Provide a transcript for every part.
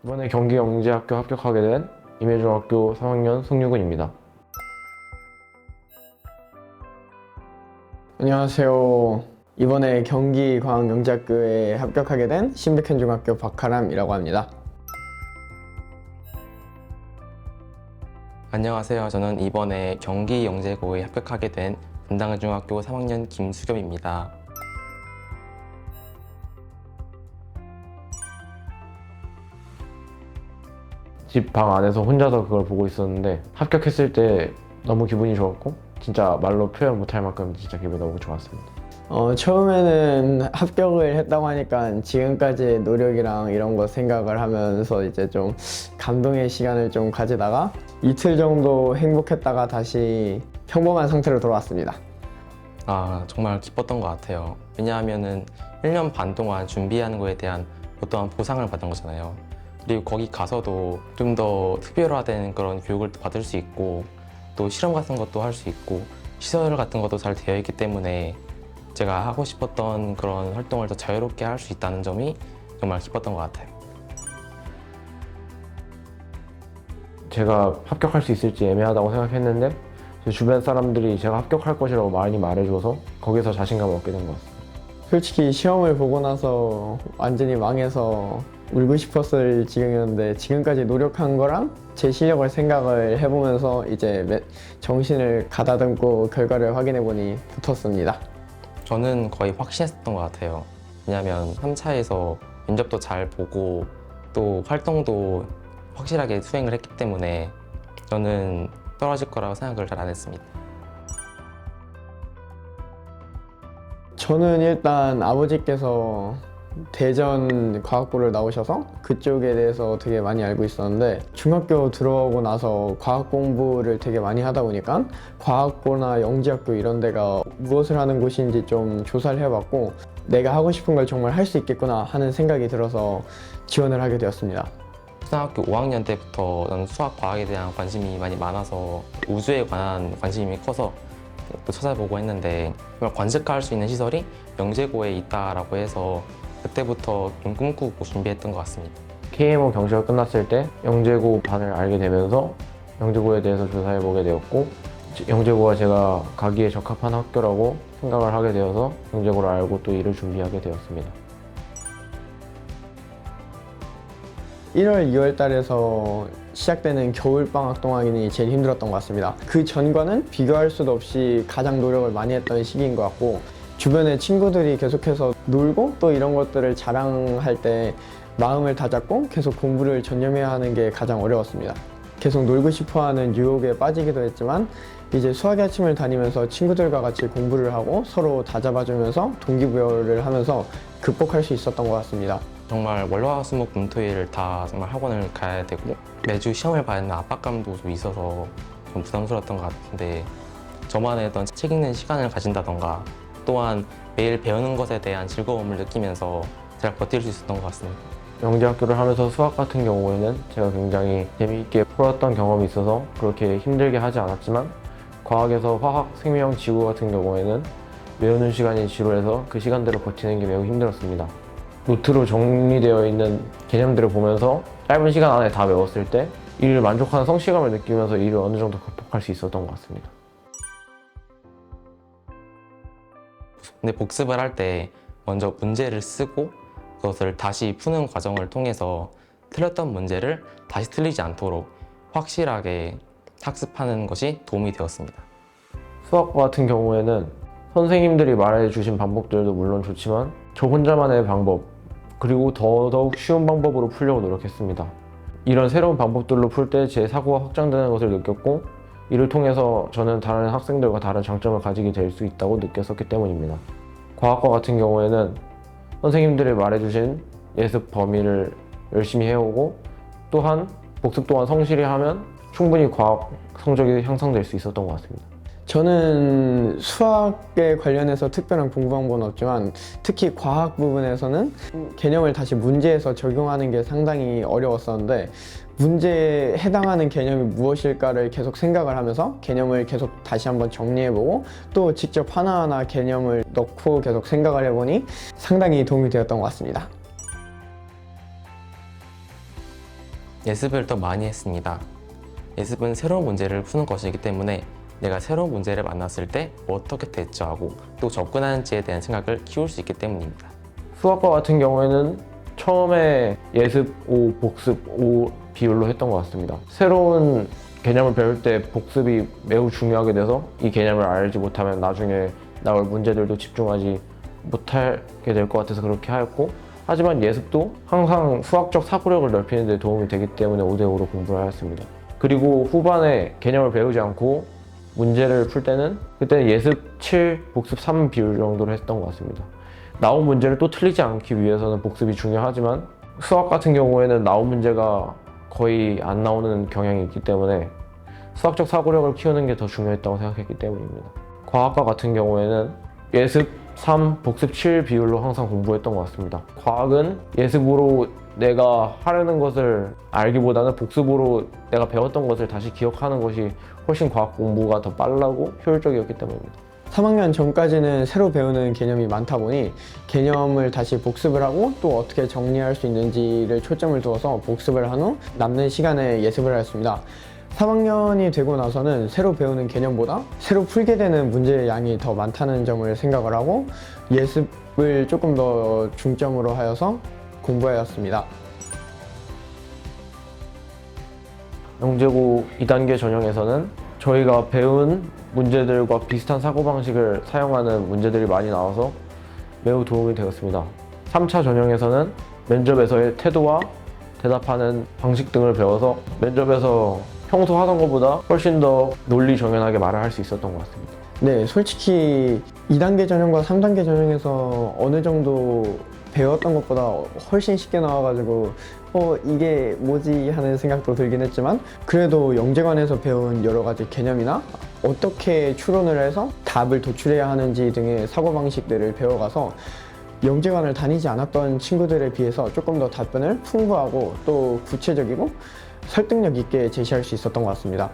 이번에 경기영재학교 합격하게 된 임해중학교 3학년 송유근입니다. 안녕하세요. 이번에 경기과학영재학교에 합격하게 된 신백현중학교 박하람이라고 합니다. 안녕하세요. 저는 이번에 경기영재고에 합격하게 된 분당중학교 3학년 김수겸입니다. 집 방 안에서 혼자서 그걸 보고 있었는데 합격했을 때 너무 기분이 좋았고 진짜 말로 표현 못할 만큼 진짜 기분이 너무 좋았습니다. 처음에는 합격을 했다고 하니까 지금까지의 노력이랑 이런 거 생각을 하면서 이제 좀 감동의 시간을 좀 가지다가 이틀 정도 행복했다가 다시 평범한 상태로 돌아왔습니다. 정말 기뻤던 것 같아요. 왜냐하면은 1년 반 동안 준비하는 거에 대한 어떠한 보상을 받은 거잖아요. 그리고 거기 가서도 좀 더 특별화된 그런 교육을 받을 수 있고 또 실험 같은 것도 할 수 있고 시설 같은 것도 잘 되어 있기 때문에 제가 하고 싶었던 그런 활동을 더 자유롭게 할 수 있다는 점이 정말 기뻤던 것 같아요. 제가 합격할 수 있을지 애매하다고 생각했는데 제 주변 사람들이 제가 합격할 것이라고 많이 말해줘서 거기서 자신감을 얻게 된 것 같습니다. 솔직히 시험을 보고 나서 완전히 망해서 울고 싶었을 지경이었는데 지금까지 노력한 거랑 제 실력을 생각을 해보면서 이제 정신을 가다듬고 결과를 확인해 보니 붙었습니다. 저는 거의 확신했었던 것 같아요. 왜냐하면 3차에서 면접도 잘 보고 또 활동도 확실하게 수행을 했기 때문에 저는 떨어질 거라고 생각을 잘 안 했습니다. 저는 일단 아버지께서 대전 과학고를 나오셔서 그쪽에 대해서 되게 많이 알고 있었는데 중학교 들어오고 나서 과학 공부를 되게 많이 하다 보니까 과학고나 영재학교 이런 데가 무엇을 하는 곳인지 좀 조사를 해봤고 내가 하고 싶은 걸 정말 할 수 있겠구나 하는 생각이 들어서 지원을 하게 되었습니다. 초등학교 5학년 때부터 저는 수학, 과학에 대한 관심이 많이 많아서 우주에 관한 관심이 커서 또 찾아보고 했는데 정말 관측할 수 있는 시설이 영재고에 있다라고 해서 그때부터 좀 꿈꾸고 준비했던 것 같습니다. KMO 경시가 끝났을 때 영재고 반을 알게 되면서 영재고에 대해서 조사해보게 되었고 영재고가 제가 가기에 적합한 학교라고 생각을 하게 되어서 영재고를 알고 또 이를 준비하게 되었습니다. 1월, 2월 달에서 시작되는 겨울방학 동안이 제일 힘들었던 것 같습니다. 그 전과는 비교할 수도 없이 가장 노력을 많이 했던 시기인 것 같고 주변에 친구들이 계속해서 놀고 또 이런 것들을 자랑할 때 마음을 다잡고 계속 공부를 전념해야 하는 게 가장 어려웠습니다. 계속 놀고 싶어하는 유혹에 빠지기도 했지만 이제 수학의 아침을 다니면서 친구들과 같이 공부를 하고 서로 다잡아주면서 동기부여를 하면서 극복할 수 있었던 것 같습니다. 정말 월화수목 금토일을 다 정말 학원을 가야 되고 매주 시험을 봐야 하는 압박감도 좀 있어서 좀 부담스러웠던 것 같은데 저만의 어떤 책 읽는 시간을 가진다던가 또한 매일 배우는 것에 대한 즐거움을 느끼면서 잘 버틸 수 있었던 것 같습니다. 영재학교를 하면서 수학 같은 경우에는 제가 굉장히 재미있게 풀었던 경험이 있어서 그렇게 힘들게 하지 않았지만 과학에서 화학, 생명, 지구 같은 경우에는 외우는 시간이 지루해서 그 시간대로 버티는 게 매우 힘들었습니다. 노트로 정리되어 있는 개념들을 보면서 짧은 시간 안에 다 외웠을 때 이를 만족하는 성취감을 느끼면서 이를 어느 정도 극복할 수 있었던 것 같습니다. 근데 복습을 할 때 먼저 문제를 쓰고 그것을 다시 푸는 과정을 통해서 틀렸던 문제를 다시 틀리지 않도록 확실하게 학습하는 것이 도움이 되었습니다. 수학과 같은 경우에는 선생님들이 말해주신 방법들도 물론 좋지만 저 혼자만의 방법 그리고 더더욱 쉬운 방법으로 풀려고 노력했습니다. 이런 새로운 방법들로 풀 때 제 사고가 확장되는 것을 느꼈고 이를 통해서 저는 다른 학생들과 다른 장점을 가지게 될 수 있다고 느꼈었기 때문입니다. 과학과 같은 경우에는 선생님들이 말해주신 예습 범위를 열심히 해오고 또한 복습 또한 성실히 하면 충분히 과학 성적이 향상될 수 있었던 것 같습니다. 저는 수학에 관련해서 특별한 공부한 건 없지만 특히 과학 부분에서는 개념을 다시 문제에서 적용하는 게 상당히 어려웠었는데 문제에 해당하는 개념이 무엇일까를 계속 생각을 하면서 개념을 계속 다시 한번 정리해보고 또 직접 하나하나 개념을 넣고 계속 생각을 해보니 상당히 도움이 되었던 것 같습니다. 예습을 더 많이 했습니다. 예습은 새로운 문제를 푸는 것이기 때문에 내가 새로운 문제를 만났을 때 어떻게 대처하고 또 접근하는지에 대한 생각을 키울 수 있기 때문입니다. 수학과 같은 경우에는 처음에 예습 5, 복습 5 비율로 했던 것 같습니다. 새로운 개념을 배울 때 복습이 매우 중요하게 돼서 이 개념을 알지 못하면 나중에 나올 문제들도 집중하지 못하게 될 것 같아서 그렇게 하였고, 하지만 예습도 항상 수학적 사고력을 넓히는 데 도움이 되기 때문에 5대5로 공부를 하였습니다. 그리고 후반에 개념을 배우지 않고 문제를 풀 때는 그때는 예습 7, 복습 3 비율 정도로 했던 것 같습니다. 나온 문제를 또 틀리지 않기 위해서는 복습이 중요하지만 수학 같은 경우에는 나온 문제가 거의 안 나오는 경향이 있기 때문에 수학적 사고력을 키우는 게 더 중요했다고 생각했기 때문입니다. 과학과 같은 경우에는 예습 3, 복습 7 비율로 항상 공부했던 것 같습니다. 과학은 예습으로 내가 하려는 것을 알기보다는 복습으로 내가 배웠던 것을 다시 기억하는 것이 훨씬 과학 공부가 더 빠르고 효율적이었기 때문입니다. 3학년 전까지는 새로 배우는 개념이 많다 보니 개념을 다시 복습을 하고 또 어떻게 정리할 수 있는지를 초점을 두어서 복습을 한 후 남는 시간에 예습을 하였습니다. 3학년이 되고 나서는 새로 배우는 개념보다 새로 풀게 되는 문제의 양이 더 많다는 점을 생각을 하고 예습을 조금 더 중점으로 하여서 공부하였습니다. 영재고 2단계 전형에서는 저희가 배운 문제들과 비슷한 사고방식을 사용하는 문제들이 많이 나와서 매우 도움이 되었습니다. 3차 전형에서는 면접에서의 태도와 대답하는 방식 등을 배워서 면접에서 평소 하던 것보다 훨씬 더 논리 정연하게 말을 할 수 있었던 것 같습니다. 네, 솔직히 2단계 전형과 3단계 전형에서 어느 정도 배웠던 것보다 훨씬 쉽게 나와가지고 이게 뭐지 하는 생각도 들긴 했지만 그래도 영재관에서 배운 여러 가지 개념이나 어떻게 추론을 해서 답을 도출해야 하는지 등의 사고방식들을 배워가서 영재관을 다니지 않았던 친구들에 비해서 조금 더 답변을 풍부하고 또 구체적이고 설득력 있게 제시할 수 있었던 것 같습니다.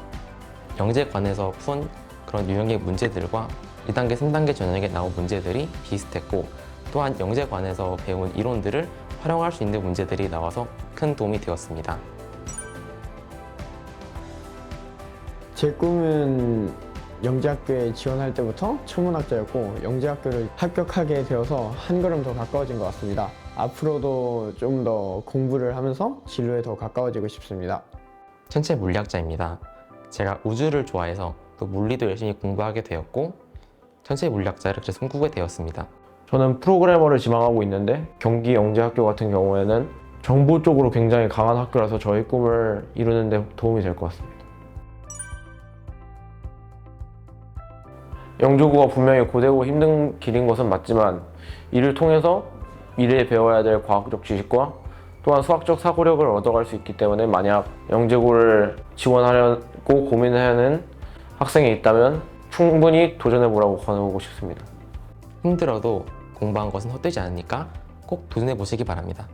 영재관에서 푼 그런 유형의 문제들과 2단계, 3단계 전형에 나온 문제들이 비슷했고 또한 영재관에서 배운 이론들을 활용할 수 있는 문제들이 나와서 큰 도움이 되었습니다. 제 꿈은 영재학교에 지원할 때부터 천문학자였고 영재학교를 합격하게 되어서 한 걸음 더 가까워진 것 같습니다. 앞으로도 좀 더 공부를 하면서 진로에 더 가까워지고 싶습니다. 천체 물리학자입니다. 제가 우주를 좋아해서 또 물리도 열심히 공부하게 되었고 천체 물리학자를 그래서 꿈꾸게 되었습니다. 저는 프로그래머를 지망하고 있는데 경기 영재학교 같은 경우에는 정보 쪽으로 굉장히 강한 학교라서 저희 꿈을 이루는 데 도움이 될 것 같습니다. 영재고가 분명히 고되고 힘든 길인 것은 맞지만 이를 통해서 미래에 배워야 될 과학적 지식과 또한 수학적 사고력을 얻어갈 수 있기 때문에 만약 영재고를 지원하려고 고민하는 학생이 있다면 충분히 도전해보라고 권해보고 싶습니다. 힘들어도 공부한 것은 헛되지 않으니까 꼭 도전해 보시기 바랍니다.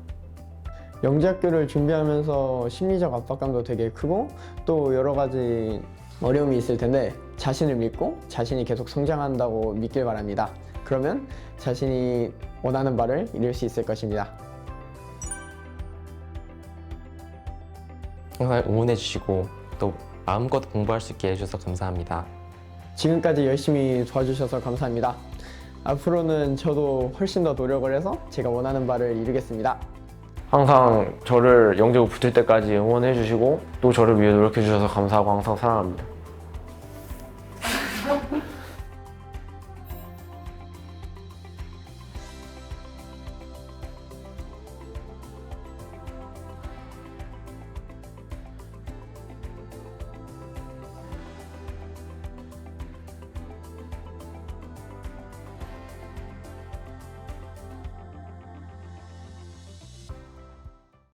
영재학교를 준비하면서 심리적 압박감도 되게 크고 또 여러 가지 어려움이 있을 텐데 자신을 믿고 자신이 계속 성장한다고 믿길 바랍니다. 그러면 자신이 원하는 바를 이룰 수 있을 것입니다. 항상 응원해 주시고 또 마음껏 공부할 수 있게 해주셔서 감사합니다. 지금까지 열심히 도와주셔서 감사합니다. 앞으로는 저도 훨씬 더 노력을 해서 제가 원하는 바를 이루겠습니다. 항상 저를 영재고 붙을 때까지 응원해 주시고 또 저를 위해 노력해 주셔서 감사하고 항상 사랑합니다.